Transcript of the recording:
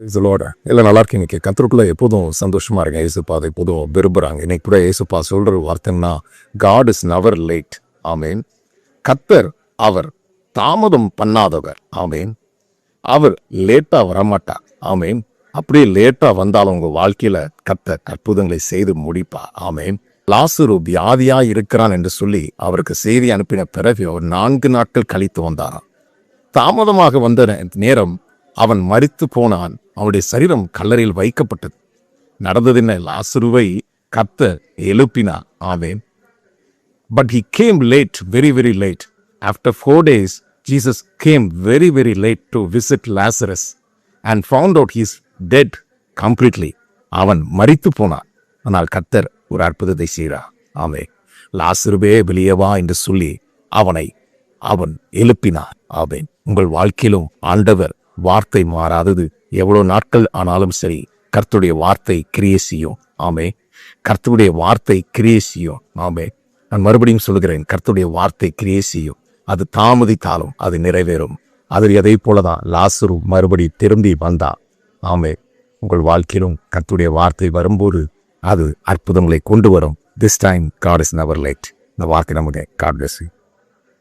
எல்லாம் நல்லா இருக்கு. இன்னைக்கு கத்தருக்குள்ள எப்போதும் சந்தோஷமா இருங்க. ஏசுப்பா அதை எப்போதும் விரும்புறாங்க. இன்னைக்கு கூட ஏசுப்பா சொல்ற வார்த்தைன்னா காட் இஸ் நெவர் லேட். ஆமேன். கத்தர் அவர் தாமதம் பண்ணாதவர். ஆமேன். அவர் லேட்டா வரமாட்டார். ஆமேன். அப்படியே லேட்டா வந்தாலும் உங்க வாழ்க்கையில கத்தர் அற்புதங்களை செய்து முடிப்பார். ஆமேன். லாசரு வியாதியா இருக்கிறான் என்று சொல்லி அவருக்கு செய்தி அனுப்பின பிறகு அவர் 4 நாட்கள் கழித்து வந்தாராம். தாமதமாக வந்த நேரம் அவன் மரித்து போனான். அவனுடைய சரீரம் கல்லறையில் வைக்கப்பட்டது. நடந்தது என்ன? லாசருவை கர்த்தர் எழுப்பினார். ஆமென். But he came late, very, very late. After 4 days, Jesus came very, very late to visit Lazarus and found out he's dead completely. அவன் மரித்து போனான். ஆனால் கர்த்தர் ஒரு அற்புதத்தை செய்கிறார். ஆமென். லாசருவே வெளியே வா என்று சொல்லி அவன் எழுப்பினார். ஆமென். உங்கள் வாழ்க்கையிலும் ஆண்டவர் வார்த்தை மாறாதது. எவ்வளவு நாட்கள் ஆனாலும் சரி, கர்த்தருடைய வார்த்தை கிரியை செய்யும். ஆமே. கர்த்தருடைய வார்த்தை கிரியை செய்யும். ஆமே. நான் மறுபடியும் சொல்கிறேன், கர்த்தருடைய வார்த்தை கிரியை செய்யும். அது தாமதித்தாலும் அது நிறைவேறும். அது எதை போலதான் லாசரு மறுபடி திரும்பி வந்தா. ஆமே. உங்கள் வாழ்க்கையிலும் கர்த்தருடைய வார்த்தை வரும்போது அது அற்புதங்களை கொண்டு வரும். This time God is never late. இந்த வார்த்தை நமக்கு God bless you.